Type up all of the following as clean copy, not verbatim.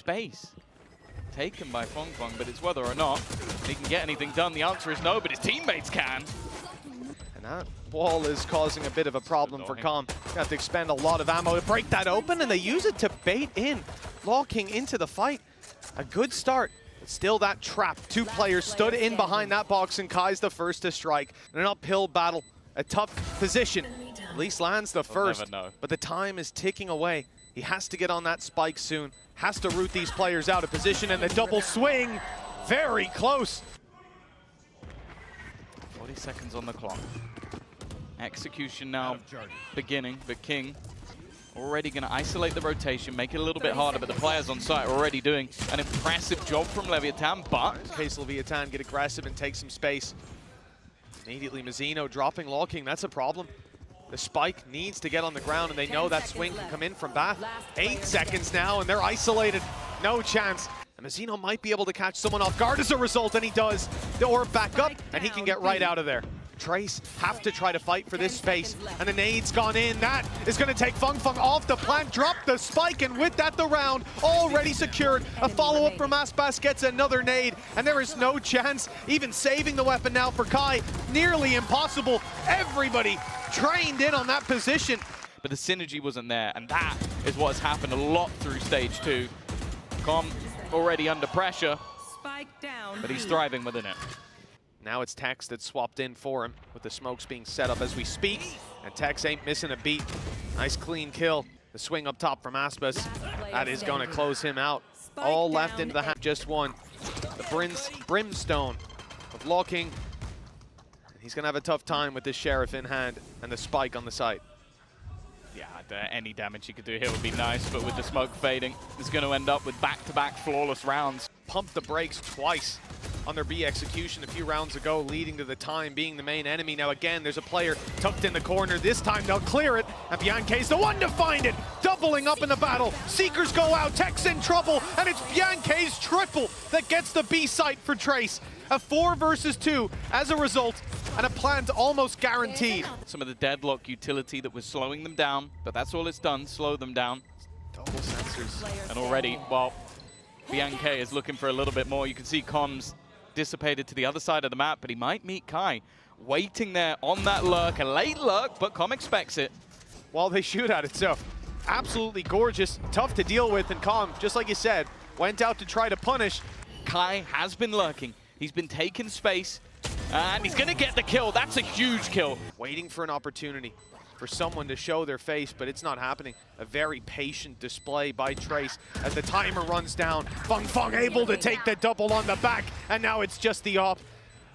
space taken by Fong Fong, but it's whether or not he can get anything done. The answer is no, but his teammates can. And that wall is causing a bit of a problem for Calm. You have to expend a lot of ammo to break that open, and they use it to bait in, locking into the fight. A good start, but still that trap. Two players stood in behind that box, and Kai's the first to strike. An uphill battle, a tough position. At least lands the first, but the time is ticking away. He has to get on that spike soon. Has to root these players out of position, and the double swing, very close. 40 seconds on the clock. Execution now beginning, but King already going to isolate the rotation, make it a little bit harder, but the players on site are already doing an impressive job from Leviatán, but... In case Leviatán get aggressive and take some space. Immediately Mazzino dropping locking, that's a problem. The spike needs to get on the ground, and they know that swing can come in from Bath. 8 seconds now, and they're isolated. No chance. And Mazzino might be able to catch someone off guard as a result, and he does. The orb back up, and he can get right out of there. Trace have to try to fight for this space, and the nade's gone in. That is going to take Fung Fung off the plant, drop the spike, and with that the round already secured. A follow-up from Aspas gets another nade, and there is no chance even saving the weapon now for Kai. Nearly impossible. Everybody trained in on that position. But the synergy wasn't there, and that is what has happened a lot through stage 2. Com already under pressure, but he's thriving within it. Now it's Tex that's swapped in for him, with the smokes being set up as we speak. And Tex ain't missing a beat. Nice clean kill. The swing up top from Aspas. That is going to close him out. All left into the hand, just one. The Brimstone of locking. He's going to have a tough time with this Sheriff in hand and the spike on the site. Yeah, any damage he could do here would be nice, but with the smoke fading, he's going to end up with back-to-back flawless rounds. Pumped the brakes twice on their B execution a few rounds ago, leading to the time being the main enemy. Now again, there's a player tucked in the corner. This time they'll clear it, and Bianche's the one to find it. Doubling up in the battle. Seekers go out, Tex in trouble, and it's Bianche's triple that gets the B site for Trace. A 4 versus 2 as a result, and a plant almost guaranteed. Some of the deadlock utility that was slowing them down, but that's all it's done, slow them down. Double sensors. And already, well, Bianche is looking for a little bit more. You can see Comms dissipated to the other side of the map, but he might meet Kai. Waiting there on that lurk, a late lurk, but Com expects it. While they shoot at it, so absolutely gorgeous, tough to deal with, and Com, just like you said, went out to try to punish. Kai has been lurking. He's been taking space, and he's gonna get the kill. That's a huge kill. Waiting for an opportunity for someone to show their face, but it's not happening. A very patient display by Trace as the timer runs down. Fung Fung able to take the double on the back, and now it's just the op.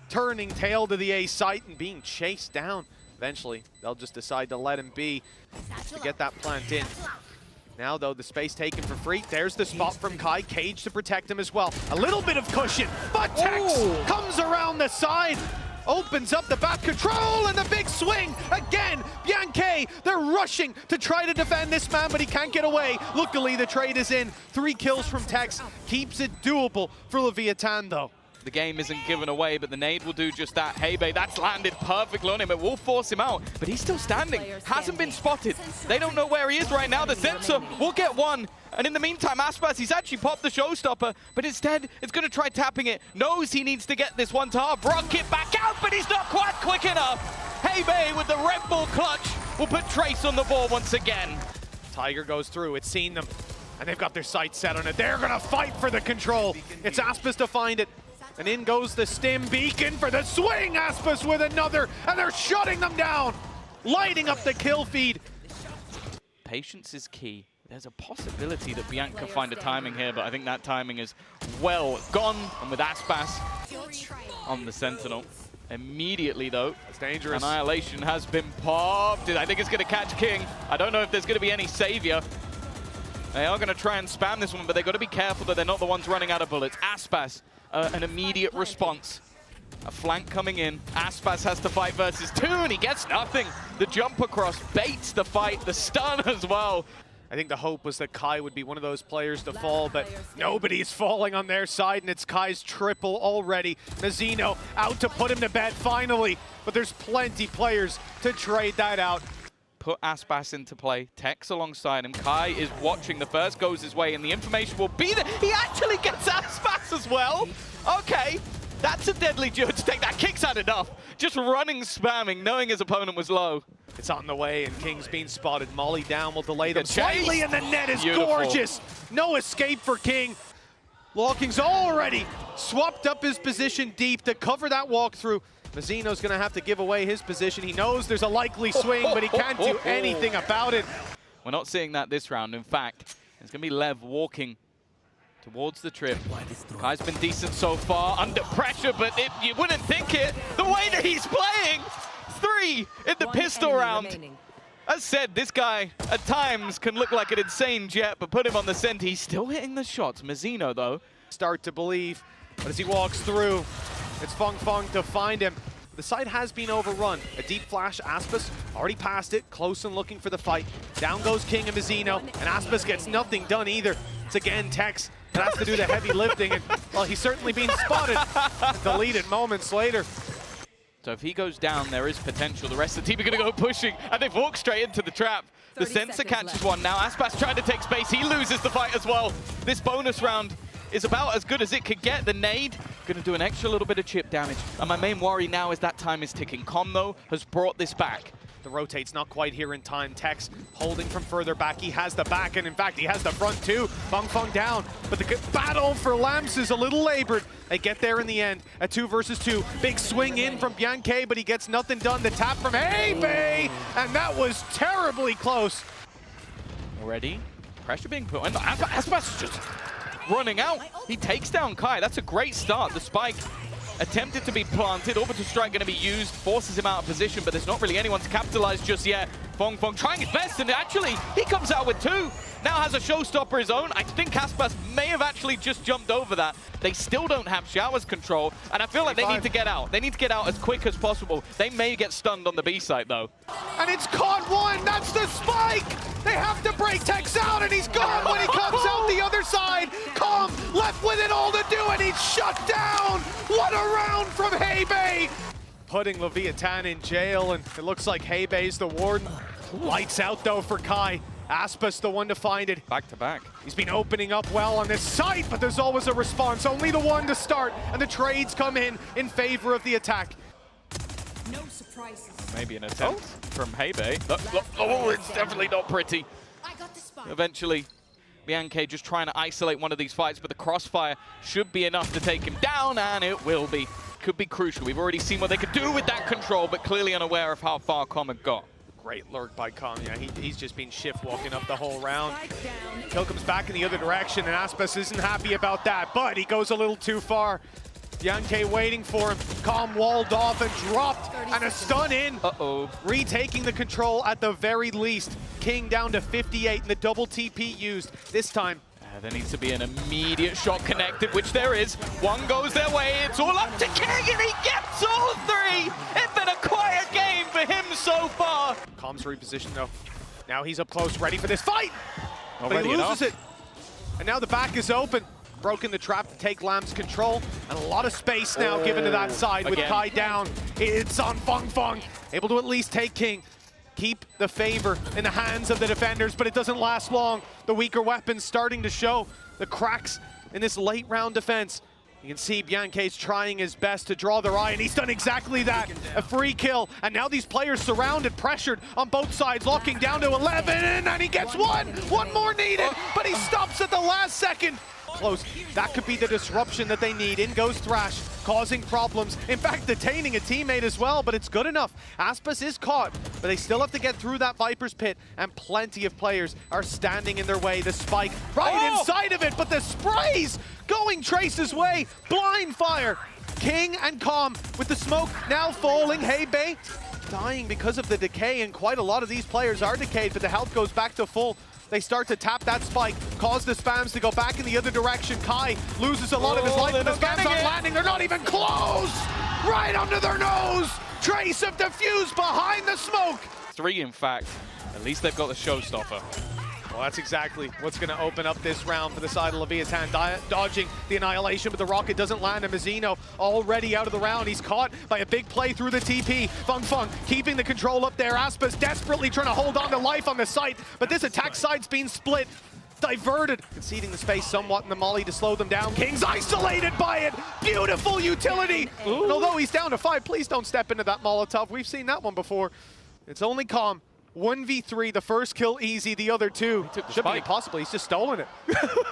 Turning tail to the A site and being chased down. Eventually, they'll just decide to let him be to get that plant in. Now, though, the space taken for free. There's the spot from Kai. Cage to protect him as well. A little bit of cushion, but Tex comes around the side, opens up the back control, and the big swing. Again, Bianche, they're rushing to try to defend this man, but he can't get away. Luckily, the trade is in. 3 kills from Tex. Keeps it doable for Leviatán, though. The game isn't given away, but the nade will do just that. Hebe, that's landed perfectly on him. It will force him out, but he's still standing. Hasn't been spotted. They don't know where he is right now. The sensor will get one. And in the meantime, Aspas, he's actually popped the showstopper, but instead, it's going to try tapping it. Knows he needs to get this one to half. Rocket back out, but he's not quite quick enough. Hebe with the Red Bull clutch will put Trace on the board once again. Tiger goes through. It's seen them, and they've got their sights set on it. They're going to fight for the control. It's Aspas to find it. And in goes the stim beacon for the swing. Aspas with another, and they're shutting them down. Lighting up the kill feed. Patience is key. There's a possibility that Bianche can find a timing here, but I think that timing is well gone. And with Aspas on the Sentinel. Immediately, though, that's dangerous. Annihilation has been popped. I think it's going to catch King. I don't know if there's going to be any savior. They are going to try and spam this one, but they've got to be careful that they're not the ones running out of bullets. Aspas, an immediate response. A flank coming in. Aspas has to fight versus 2, and he gets nothing. The jump across baits the fight, the stun as well. I think the hope was that Kai would be one of those players to fall, but nobody's falling on their side, and it's Kai's triple already. Mazzino out to put him to bed finally, but there's plenty players to trade that out. put Aspas into play. Tex alongside him. Kai is watching. The first goes his way, and the information will be there. He actually gets Aspas as well. Okay, that's a deadly duo to take. That kick's had enough. Just running, spamming, knowing his opponent was low. It's on the way, and King's being spotted. Molly down will delay them Good slightly, chase. and the net is Beautiful. gorgeous. No escape for King. Lawking's already swapped up his position deep to cover that walkthrough. Mazzino's going to have to give away his position. He knows there's a likely swing, but he can't do anything about it. We're not seeing that this round. In fact, it's going to be Lev walking towards the trip. Kai's been decent so far, under pressure, but you wouldn't think it. The way that he's playing, 3 in the pistol round. Remaining. As said, this guy at times can look like an insane jet, but put him on the center. He's still hitting the shots. Mazzino, though. Start to believe, but as he walks through, it's Fung Fung to find him. The side has been overrun. A deep flash, Aspas already passed it, close and looking for the fight. Down goes King and Mazzino, and Aspas gets nothing done either. It's again Tex that has to do the heavy lifting, and well, he's certainly being spotted. Deleted moments later. So if he goes down, there is potential. The rest of the team are going to go pushing, and they've walked straight into the trap. The 30 sensor seconds catches left. one now. Aspas trying to take space. He loses the fight as well. This bonus round is about as good as it could get. The nade going to do an extra little bit of chip damage. And my main worry now is that time is ticking. Com, though, has brought this back. The rotate's not quite here in time. Tex holding from further back. He has the back, and in fact, he has the front too. Fung Fung down, but the battle for Lamps is a little labored. They get there in the end. A 2 versus 2. Big swing in from Bianche, but he gets nothing done. The tap from Hey, and that was terribly close. Already, pressure being put on. Aspas is just running out. He takes down Kai. That's a great start. The spike attempted to be planted. Orbital strike going to be used, forces him out of position, but there's not really anyone to capitalize just yet. Fung Fung trying his best, and actually, he comes out with 2. Now has a showstopper his own. I think Aspas may have actually just jumped over that. They still don't have showers control, and I feel like they need to get out. They need to get out as quick as possible. They may get stunned on the B site, though. And it's caught one. That's the spike. They have to break Tex out, and he's gone when he comes out the other side. Com left with it all to do, and he's shut down. What a round from Hey, putting Leviatán in jail, and it looks like Hey-Bay's the warden. Lights out, though, for Kai. Aspas the one to find it. Back to back. He's been opening up well on this site, but there's always a response. Only the one to start, and the trades come in favor of the attack. No surprises. Maybe an attempt from Hey-Bay. Oh, it's definitely not pretty. I got the spot. Eventually, Bianche just trying to isolate one of these fights, but the crossfire should be enough to take him down, and it will be. Could be crucial. We've already seen what they could do with that control, but clearly unaware of how far Com had got. Great lurk by Com. Yeah, he's just been shift walking up the whole round. Kill comes back in the other direction, and Aspas isn't happy about that, but he goes a little too far. Bianche waiting for him. Com walled off and dropped, and a stun in. Uh-oh. Retaking the control at the very least. King down to 58, and the double TP used. This time, There needs to be an immediate shot connected, which there is. One goes their way, it's all up to King, and he gets all 3! It's been a quiet game for him so far. Com's repositioned though. Now he's up close, ready for this fight! Not But he ready loses enough. it. And now the back is open. Broken the trap to take Lamb's control. And a lot of space now given to that side with Again. Kai down. It's on Fung Fung. Able to at least take King. Keep the favor in the hands of the defenders, but it doesn't last long. The weaker weapons starting to show. The cracks in this late round defense. You can see Bianche's trying his best to draw their eye, and he's done exactly that. A free kill, and now these players surrounded, pressured on both sides, locking down to 11, and he gets one! One more needed, but he stops at the last second. Close. That could be the disruption that they need. In goes Thrash, causing problems. In fact, detaining a teammate as well, but it's good enough. Aspas is caught, but they still have to get through that Viper's pit, and plenty of players are standing in their way. The spike right inside of it, but the sprays going Trace's way. Blind fire. King and Com with the smoke now falling. Hey-Bay dying because of the decay, and quite a lot of these players are decayed, but the health goes back to full. They start to tap that spike, cause the spams to go back in the other direction. Kai loses a lot of his life, but the spams aren't landing. They're not even close! Right under their nose! Trace of defuse behind the smoke! 3, in fact. At least they've got the showstopper. Well, that's exactly what's going to open up this round for the side of Leviatán, dodging the annihilation, but the rocket doesn't land, and Mazzino already out of the round. He's caught by a big play through the TP. Fung keeping the control up there. Aspas desperately trying to hold on to life on the site, but this attack side's being split. Diverted, conceding the space somewhat in the molly to slow them down. King's isolated by it. Beautiful utility. And although he's down to 5, please don't step into that Molotov. We've seen that one before. It's only Calm. 1v3, the first kill easy, the other 2. Should be impossible, he's just stolen it.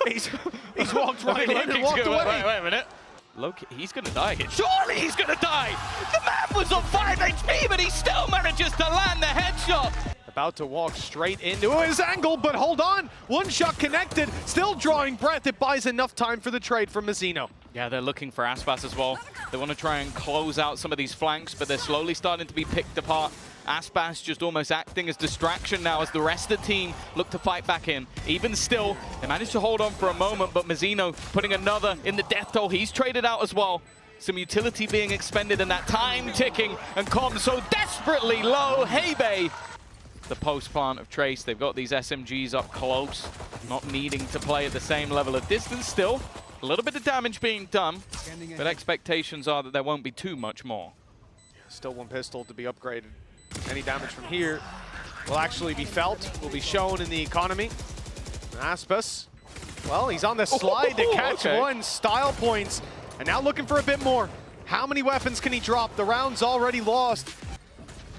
he's walked right in and walked away. Wait a minute. Loki, he's gonna die here. Surely he's gonna die! The man was on 5 HP, but he still manages to land the headshot. About to walk straight into his angle, but hold on. One shot connected, still drawing breath. It buys enough time for the trade from Mazzino. Yeah, they're looking for Aspas as well. They want to try and close out some of these flanks, but they're slowly starting to be picked apart. Aspas just almost acting as distraction now as the rest of the team look to fight back in. Even still, they managed to hold on for a moment, but Mazzino putting another in the death toll. He's traded out as well. Some utility being expended and that time ticking, and Com so desperately low. Hebe, the post plant of Trace. They've got these SMGs up close, not needing to play at the same level of distance still. A little bit of damage being done, but expectations are that there won't be too much more. Still one pistol to be upgraded. Any damage from here will actually be felt, will be shown in the economy. Aspas, well, he's on the slide to catch one. Style points, and now looking for a bit more. How many weapons can he drop? The round's already lost.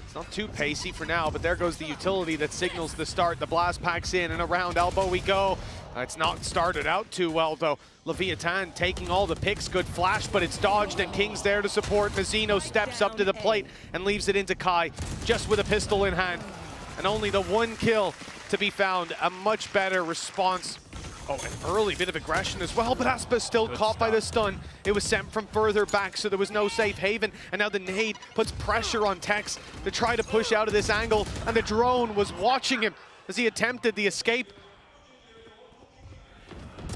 It's not too pacey for now, but there goes the utility that signals the start. The blast packs in, and around elbow we go. It's not started out too well, though. Leviatán taking all the picks, good flash, but it's dodged, and King's there to support. Mazzino steps up to the plate and leaves it into Kai, just with a pistol in hand. And only the 1 kill to be found. A much better response. Oh, an early bit of aggression as well, but Aspas still caught by the stun. It was sent from further back, so there was no safe haven. And now the nade puts pressure on Tex to try to push out of this angle, and the drone was watching him as he attempted the escape.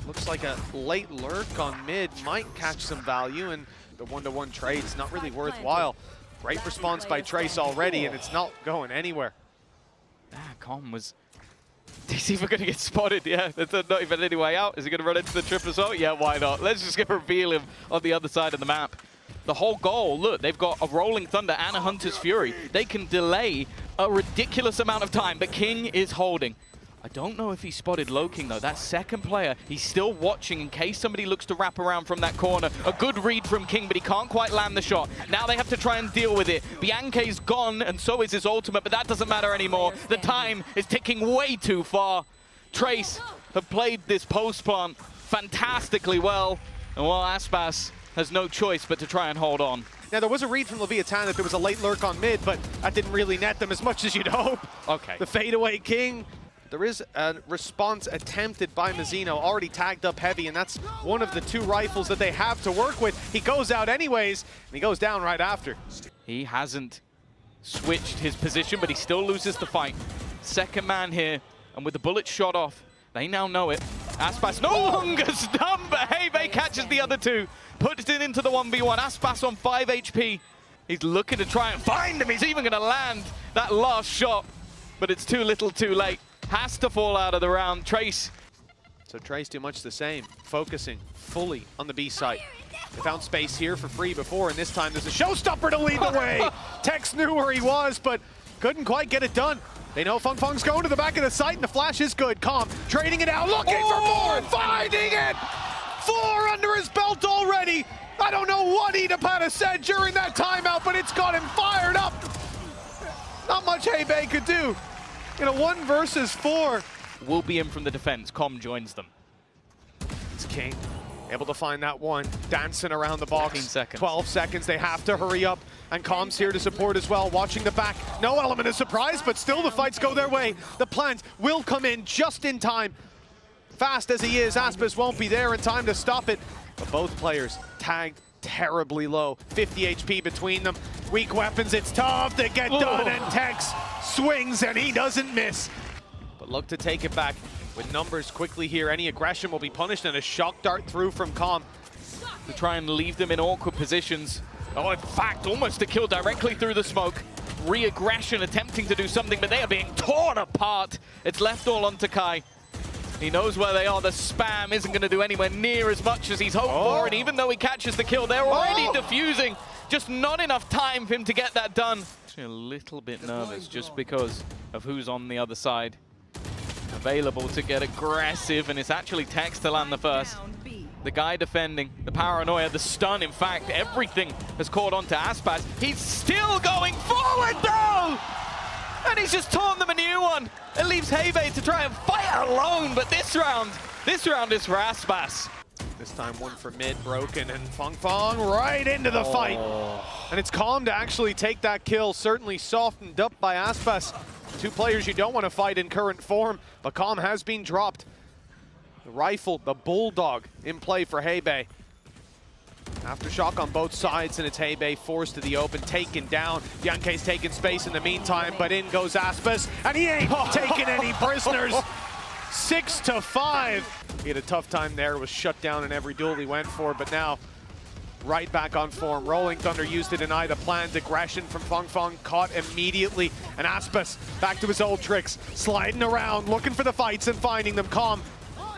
Looks like a late lurk on mid might catch some value, and the 1-to-1 trade's not really worthwhile. Great response by Trace already, and it's not going anywhere. Com was... Is he even going to get spotted? Yeah, there's not even any way out. Is he going to run into the trip as well? Yeah, why not? Let's just reveal him on the other side of the map. The whole goal, look, they've got a Rolling Thunder and a Hunter's Fury. They can delay a ridiculous amount of time, but King is holding. I don't know if he spotted Low King, though. That second player, he's still watching in case somebody looks to wrap around from that corner. A good read from King, but he can't quite land the shot. Now they have to try and deal with it. Bianche's gone, and so is his ultimate, but that doesn't matter anymore. The time is ticking way too far. Trace have played this post plant fantastically well, and while Aspas has no choice but to try and hold on. Now, there was a read from Leviatán that there was a late lurk on mid, but that didn't really net them as much as you'd hope. Okay. The fadeaway King. There is a response attempted by Mazzino, already tagged up heavy, and that's one of the 2 rifles that they have to work with. He goes out anyways, and he goes down right after. He hasn't switched his position, but he still loses the fight. Second man here, and with the bullet shot off, they now know it. Aspas no longer stunned, but Hebe catches the other 2, puts it into the 1v1. Aspas on 5 HP. He's looking to try and find him. He's even going to land that last shot, but it's too little too late. Has to fall out of the round. Trace. So Trace do much the same, focusing fully on the B site. They found space here for free before, and this time there's a showstopper to lead the way. Tex knew where he was, but couldn't quite get it done. They know Fung's going to the back of the site, and the flash is good. Com trading it out, looking for more, and finding it! 4 under his belt already. I don't know what Edapata said during that timeout, but it's got him fired up. Not much Hebe could do. In a 1 versus 4. Will be in from the defense. Com joins them. It's King, able to find that one, dancing around the box. 15 seconds. 12 seconds, they have to hurry up. And Com's here to support as well, watching the back. No element of surprise, but still the fights go their way. The plant will come in just in time. Fast as he is, Aspas won't be there in time to stop it. But both players tagged terribly low. 50 HP between them. Weak weapons, it's tough to get done, and Tex swings and he doesn't miss. But look to take it back with numbers quickly here. Any aggression will be punished, and a shock dart through from Com. To try and leave them in awkward positions. Oh, in fact, almost a kill directly through the smoke. Re-aggression attempting to do something, but they are being torn apart. It's left all onto Kai. He knows where they are. The spam isn't going to do anywhere near as much as he's hoped for. And even though he catches the kill, they're already defusing. Just not enough time for him to get that done. Actually a little bit nervous just because of who's on the other side. Available to get aggressive, and it's actually Tex to land the first. The guy defending, the paranoia, the stun, in fact, everything has caught on to Aspas. He's still going forward though! And he's just taught them a new one. It leaves Hebe to try and fight alone, but this round is for Aspas. This time one for mid, broken, and Fong right into the fight. And it's Calm to actually take that kill, certainly softened up by Aspas. Two players you don't want to fight in current form, but Calm has been dropped. The rifle, the bulldog in play for Hebe. Aftershock on both sides, and it's Hebe forced to the open, taken down. Yankee's taking space in the meantime, but in goes Aspas, and he ain't taking any prisoners. 6-5. He had a tough time there, was shut down in every duel he went for, but now right back on form. Rolling Thunder used to deny the planned aggression from Fong, caught immediately, and Aspas back to his old tricks, sliding around, looking for the fights and finding them. Calm,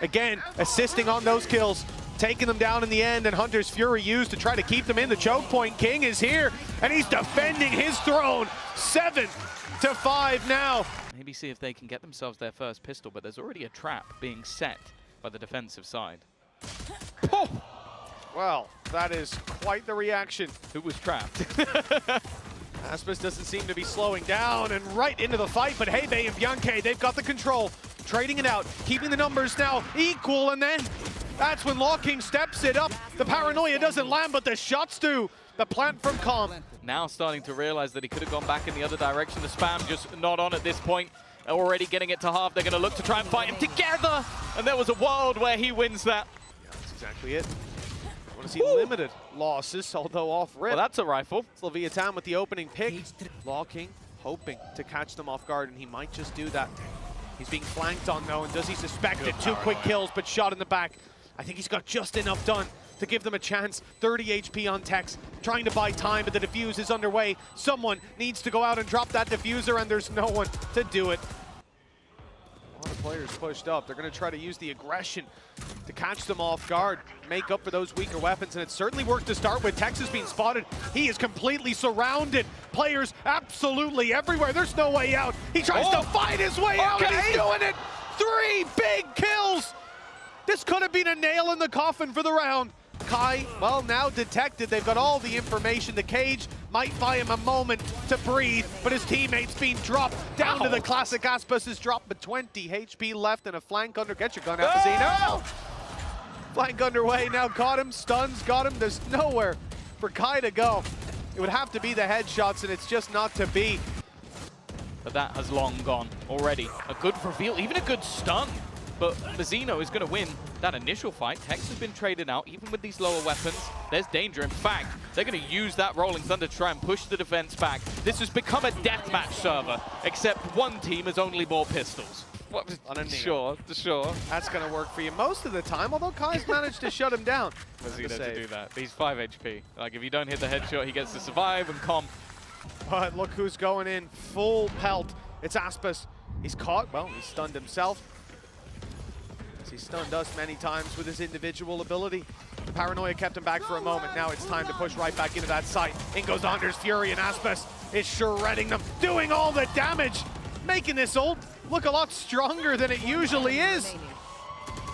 again, assisting on those kills, taking them down in the end, and Hunter's Fury used to try to keep them in the choke point. King is here, and he's defending his throne. 7-5 now. Maybe see if they can get themselves their first pistol, but there's already a trap being set by the defensive side. Oh. Well, that is quite the reaction. Who was trapped? Aspas doesn't seem to be slowing down, and right into the fight, but Hebe and Bianche, they've got the control, trading it out, keeping the numbers now equal, and then that's when Law King steps it up. The paranoia doesn't land, but the shots do. The plant from Calm. Now starting to realize that he could have gone back in the other direction. The spam just not on at this point. Already getting it to half. They're going to look to try and fight him together. And there was a world where he wins that. Yeah, that's exactly it. I want to see limited losses, although off rip. Well, that's a rifle. It's Leviatán with the opening pick. Law King hoping to catch them off guard, and he might just do that. He's being flanked on, though, and does he suspect it? Two quick kills, but shot in the back. I think he's got just enough done to give them a chance. 30 HP on Tex, trying to buy time, but the defuse is underway. Someone needs to go out and drop that diffuser, and there's no one to do it. A lot of players pushed up. They're going to try to use the aggression to catch them off guard, make up for those weaker weapons, and it certainly worked to start with. Tex is being spotted. He is completely surrounded. Players absolutely everywhere. There's no way out. He tries to fight his way out, and he's doing it. 3 big kills. This could have been a nail in the coffin for the round. Kai, well, now detected. They've got all the information. The cage might buy him a moment to breathe, but his teammate's being dropped down to the classic. Aspas is dropped, but 20 HP left and a flank under. Get your gun out, Zeno. Flank underway, now got him, stuns, got him. There's nowhere for Kai to go. It would have to be the headshots, and it's just not to be. But that has long gone already. A good reveal, even a good stun. But Mazzino is going to win that initial fight. Tex has been traded out, even with these lower weapons. There's danger. In fact, they're going to use that Rolling Thunder to try and push the defense back. This has become a deathmatch server, except one team has only more pistols. Sure. That's going to work for you most of the time, although Kai's managed to shut him down. Mazzino to do that. He's 5 HP. Like, if you don't hit the headshot, he gets to survive and Calm. But look who's going in. Full pelt. It's Aspas. He's caught. Well, he's stunned himself. He stunned us many times with his individual ability. The paranoia kept him back for a moment. Now it's time to push right back into that site. In goes Hunter's Fury, and Aspas is shredding them, doing all the damage, making this ult look a lot stronger than it usually is.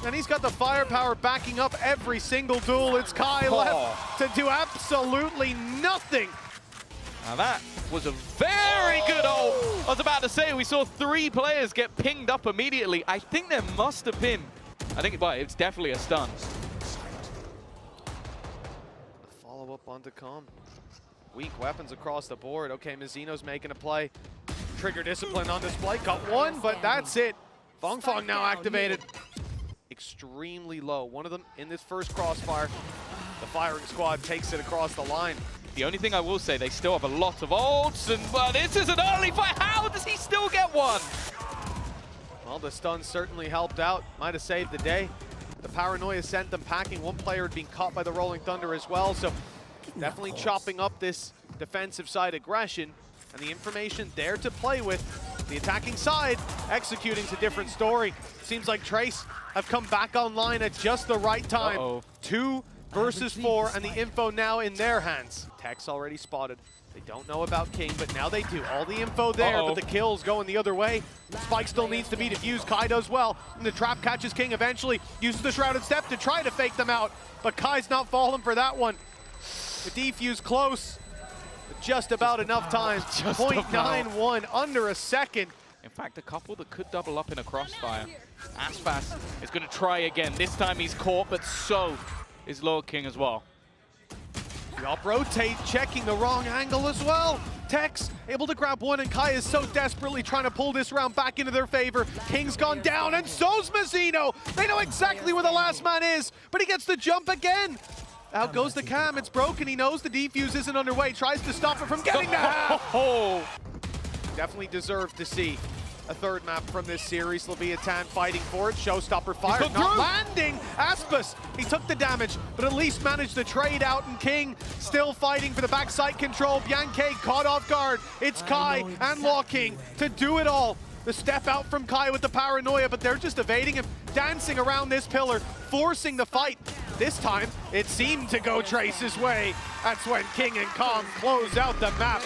And he's got the firepower backing up every single duel. It's Kai left to do absolutely nothing. Now that was a very good ult. I was about to say, we saw 3 players get pinged up immediately. I think there must have been, well, it's definitely a stun. Follow up onto Calm. Weak weapons across the board. Okay, Mazzino's making a play. Trigger discipline on display. Got one, but that's it. Fong now activated. Extremely low. One of them in this first crossfire. The firing squad takes it across the line. The only thing I will say, they still have a lot of ults, and well, this is an early fight. How does he still get one? Well, the stun certainly helped out. Might have saved the day. The paranoia sent them packing. One player had been caught by the Rolling Thunder as well, so definitely chopping up this defensive side aggression, and the information there to play with. The attacking side executing's a different story. Seems like Trace have come back online at just the right time. 2 versus 4, and the info now in their hands. Tech's already spotted. They don't know about King, but now they do. All the info there, but the kills going the other way. Spike still needs to be defused. Kai does well, and the trap catches King eventually. Uses the Shrouded Step to try to fake them out, but Kai's not falling for that one. The defuse close, but just about enough time. 0.91, under a second. In fact, a couple that could double up in a crossfire. Aspas is going to try again. This time he's caught, but so is Lord King as well. The up rotate, checking the wrong angle as well. Tex able to grab one, and Kai is so desperately trying to pull this round back into their favor. King's gone down, and so's Mazzino. They know exactly where the last man is, but he gets the jump again. Out goes the cam, it's broken. He knows the defuse isn't underway, tries to stop it from getting the half. Definitely deserved to see a third map from this series. Leviatán fighting for it. Showstopper fire, not landing. Aspas, he took the damage, but at least managed the trade out, and King still fighting for the backside control. Bianca caught off guard. It's Kai and Law King to do it all. The step out from Kai with the paranoia, but they're just evading him, dancing around this pillar, forcing the fight. This time, it seemed to go Trace's way. That's when King and Kong close out the map.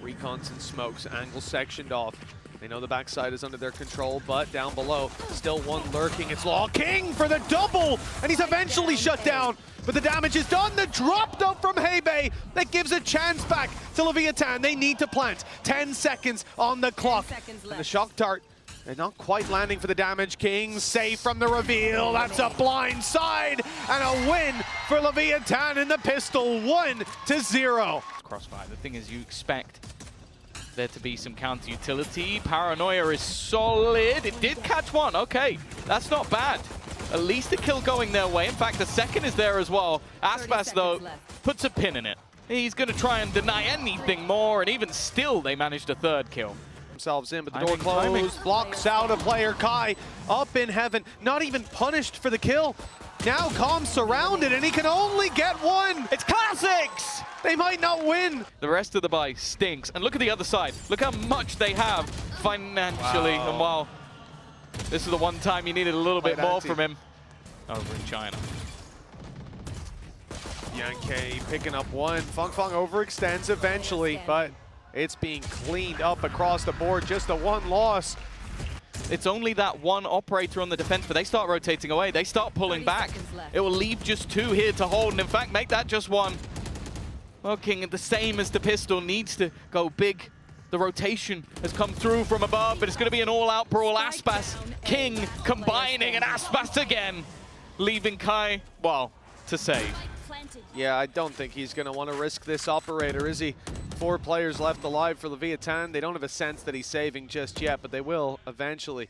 Recons and smokes, angle sectioned off. They know the backside is under their control, but down below, still one lurking. It's Law King for the double, and he's eventually shut down. But the damage is done. The drop though from Hebei that gives a chance back to Leviatán. They need to plant. 10 seconds on the clock. And the shock dart, they're not quite landing for the damage. King safe from the reveal. That's a blind side and a win for Leviatán in the pistol, 1-0. Crossfire. The thing is, you expect there to be some counter utility. Paranoia is solid. It did catch one. Okay, that's not bad. At least a kill going their way. In fact, the second is there as well. Aspas, though, puts a pin in it. He's going to try and deny anything more, and even still, they managed a third kill. Themselves in, but the door closed, blocks out a player. Kai up in heaven, not even punished for the kill. Now Calm surrounded, and he can only get one. It's classics! They might not win. The rest of the buy stinks. And look at the other side. Look how much they have financially. Wow. And while this is the one time you needed a little bit more from him over in China. Bianca picking up one. Fung overextends eventually, but it's being cleaned up across the board. Just the one loss. It's only that one operator on the defense, but they start rotating away. They start pulling back. It will leave just 2 here to hold, and in fact, make that just 1. Well, King, the same as the pistol, needs to go big. The rotation has come through from above, but it's going to be an all-out brawl. Aspas, King combining, and Aspas again, leaving Kai, well, to save. Yeah, I don't think he's going to want to risk this operator, is he? 4 players left alive for Leviatán. They don't have a sense that he's saving just yet, but they will eventually.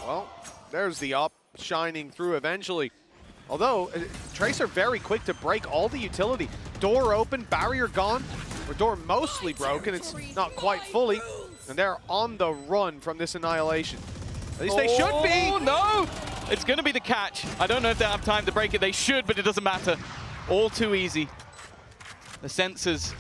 Well, there's the op shining through eventually. Although, Trace are very quick to break all the utility. Door open, barrier gone, or door mostly broken. It's not quite fully, and they're on the run from this annihilation. At least they should be. Oh, no! It's going to be the catch. I don't know if they have time to break it. They should, but it doesn't matter. All too easy. The sensors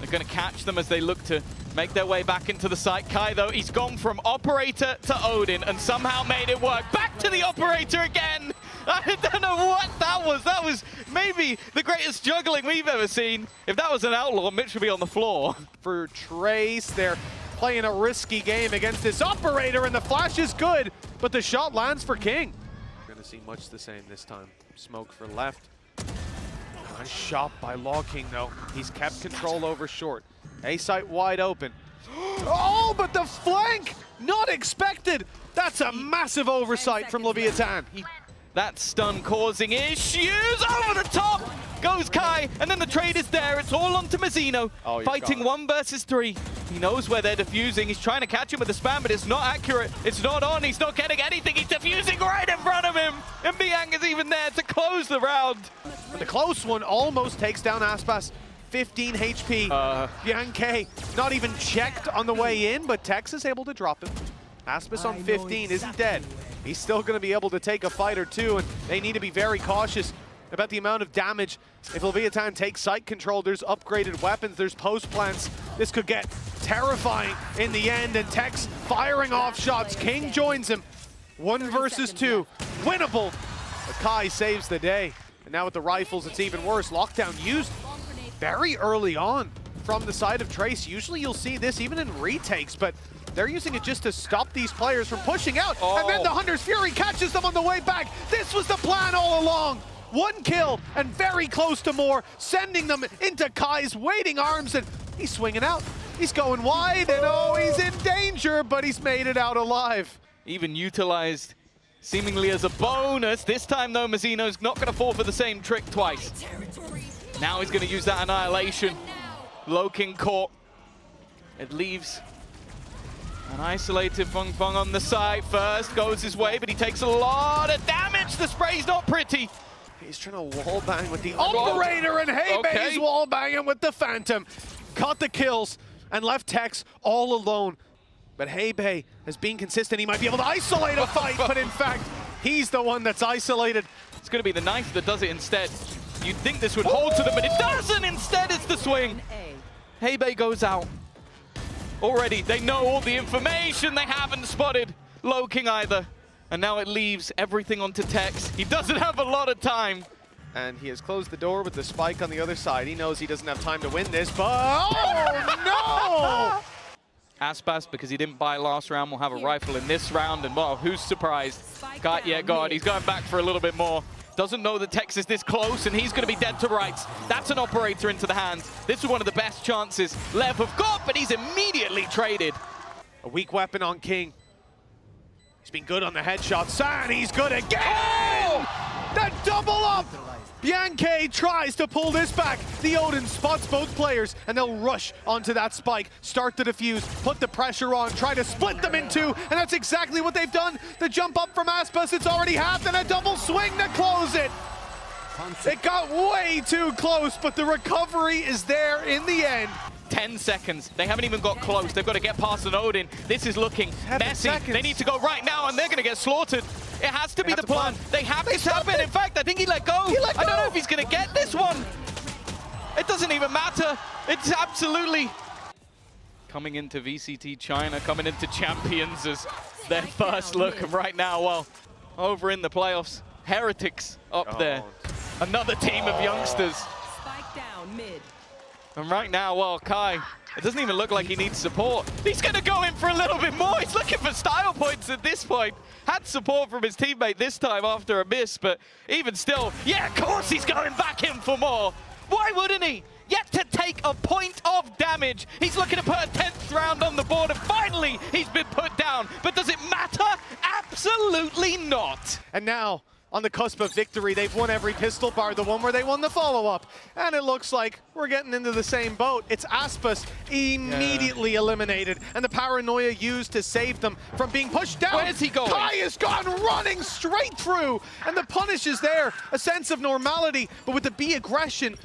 are going to catch them as they look to make their way back into the site. Kai, though, he's gone from operator to Odin and somehow made it work. Back to the operator again! I don't know what that was. That was maybe the greatest juggling we've ever seen. If that was an outlaw, Mitch would be on the floor. For Trace, they're playing a risky game against this operator, and the flash is good, but the shot lands for King. We're going to see much the same this time. Smoke for left. Nice shot by Law King, though. He's kept control over short. A site wide open. Oh, but the flank! Not expected! That's a massive oversight from Leviatán. That stun causing issues. Over the top goes Kai, and then the trade is there. It's all onto Mazzino. Fighting 1 versus 3. He knows where they're defusing. He's trying to catch him with the spam, but it's not accurate. It's not on. He's not getting anything. He's defusing right in front of him. And Biang is even there to close the round. And the close one almost takes down Aspas. 15 HP. Bianca not even checked on the way in, but Tex is able to drop him. Aspas on 15 isn't dead. He's still going to be able to take a fight or 2, and they need to be very cautious about the amount of damage. If Leviatán takes site control, there's upgraded weapons, there's post plants. This could get terrifying in the end, and Tex firing off shots. King joins him. 1 versus 2, winnable. But Kai saves the day. And now with the rifles, it's even worse. Lockdown used very early on from the side of Trace. Usually you'll see this even in retakes, but they're using it just to stop these players from pushing out. And then the Hunter's Fury catches them on the way back. This was the plan all along. 1 kill and very close to more, sending them into Kai's waiting arms, and he's swinging out. He's going wide, and oh, he's in danger, but he's made it out alive. Even utilized seemingly as a bonus. This time though, Mazzino's not going to fall for the same trick twice. Now he's going to use that Annihilation. Low King caught. It leaves an isolated Fung Fung on the side first. Goes his way, but he takes a lot of damage. The spray's not pretty. He's trying to wall bang with the operator, and Heybei's wall banging with the Phantom. Caught the kills and left Tex all alone. But Heybei has been consistent. He might be able to isolate a fight, but in fact, he's the one that's isolated. It's going to be the knife that does it instead. You'd think this would hold to them, but it doesn't. Instead, it's the swing. Heybei goes out. Already, they know all the information. They haven't spotted Low King either. And now it leaves everything onto Tex. He doesn't have a lot of time. And he has closed the door with the spike on the other side. He knows he doesn't have time to win this, but oh no! Aspas, because he didn't buy last round, will have a rifle in this round. And well, who's surprised? God, he's going back for a little bit more. Doesn't know that Tex is this close, and he's going to be dead to rights. That's an operator into the hands. This is one of the best chances Lev have got, but he's immediately traded. A weak weapon on King. He's been good on the headshots, and he's good again! Oh! The double up! Bianchi tries to pull this back. The Odin spots both players, and they'll rush onto that spike, start the defuse, put the pressure on, try to split them in two, and that's exactly what they've done. The jump up from Aspas, it's already halved, and a double swing to close it. It got way too close, but the recovery is there in the end. 10 seconds. They haven't even got close. They've got to get past an Odin. This is looking messy. They need to go right now, and they're going to get slaughtered. It has to be the plan. They have this happen. In fact, I think he let go. I don't know if he's going to get this one. It doesn't even matter. It's absolutely... Coming into VCT China, coming into Champions as their first look. And right now, well, over in the playoffs, Heretics up there. Another team of youngsters. Spike down mid. And right now, well, Kai, it doesn't even look like he needs support. He's going to go in for a little bit more. He's looking for style points at this point. Had support from his teammate this time after a miss, but even still, yeah, of course he's going back in for more. Why wouldn't he? Yet to take a point of damage. He's looking to put a 10th round on the board, and finally he's been put down. But does it matter? Absolutely not. And now, on the cusp of victory, they've won every pistol bar, the one where they won the follow-up. And it looks like we're getting into the same boat. It's Aspas immediately eliminated, and the paranoia used to save them from being pushed down. Where's he going? Kai has gone running straight through, and the punish is there. A sense of normality, but with the B aggression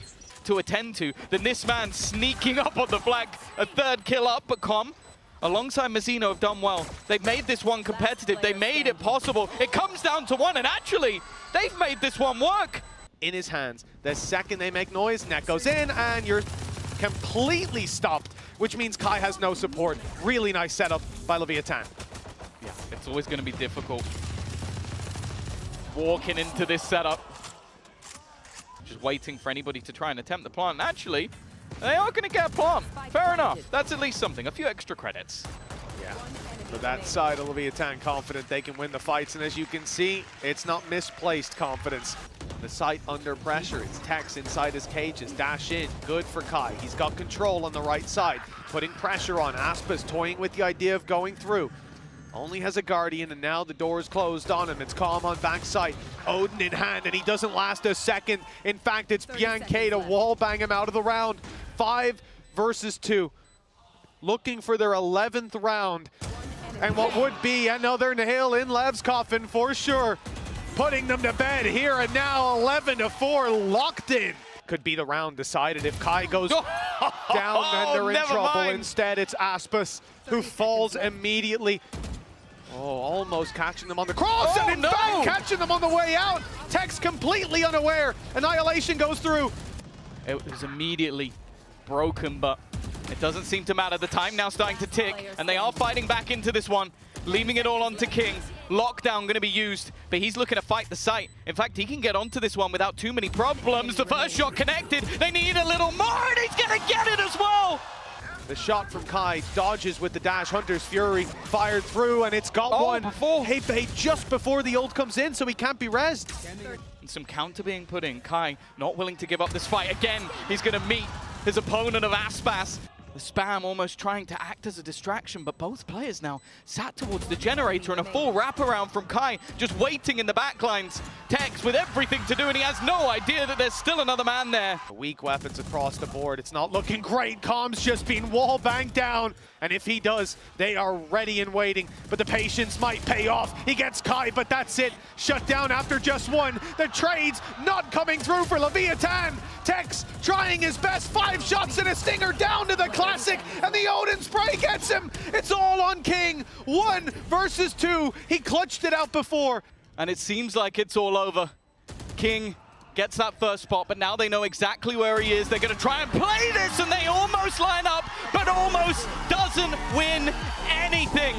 to attend to, then this man sneaking up on the flank, a 3rd kill up, but Com, alongside Mazzino, have done well. They've made this one competitive. They made it possible. It comes down to one, and actually, they've made this one work. In his hands. The second they make noise, net goes in, and you're completely stopped, which means Kai has no support. Really nice setup by Leviatán. Yeah, it's always going to be difficult walking into this setup. Just waiting for anybody to try and attempt the plant. And actually, they are going to get a plant. Fair enough. That's at least something. A few extra credits. Yeah. For that side of Leviatán, confident they can win the fights. And as you can see, it's not misplaced confidence. The site under pressure. It's Tex inside his cages. Dash in. Good for Kai. He's got control on the right side. Putting pressure on. Aspas toying with the idea of going through. Only has a Guardian, and now the door is closed on him. It's calm on backside. Odin in hand, and he doesn't last a second. In fact, it's Bianchi to wall bang him out of the round. 5 versus 2. Looking for their 11th round. And what would be another nail in Lev's coffin for sure. Putting them to bed here and now, 11-4, locked in. Could be the round decided if Kai goes down, then they're in trouble. Instead, it's Aspas who falls immediately. Oh, almost catching them on the cross, and in fact, catching them on the way out. Tex completely unaware. Annihilation goes through. It was immediately broken, but it doesn't seem to matter. The time now starting to tick, and they are fighting back into this one, leaving it all onto King. Lockdown going to be used, but he's looking to fight the site. In fact, he can get onto this one without too many problems. The first shot connected. They need a little more, and he's going to get it as well. The shot from Kai dodges with the dash. Hunter's Fury fired through, and it's got one. Hey, just before the ult comes in, so he can't be rezzed. And some counter being put in. Kai not willing to give up this fight. Again, he's going to meet his opponent of Aspas. The spam almost trying to act as a distraction, but both players now sat towards the generator and a full wraparound from Kai, just waiting in the backlines. Tex with everything to do, and he has no idea that there's still another man there. Weak weapons across the board. It's not looking great. Com's just been wall banged down, and if he does, they are ready and waiting, but the patience might pay off. He gets Kai, but that's it. Shut down after just one. The trades not coming through for Leviatán. Tex trying his best. 5 shots and a stinger down to the Classic, and the Odin spray gets him. It's all on King. 1 versus 2. He clutched it out before. And it seems like it's all over. King gets that first spot, but now they know exactly where he is. They're going to try and play this, and they almost line up, but almost doesn't win anything.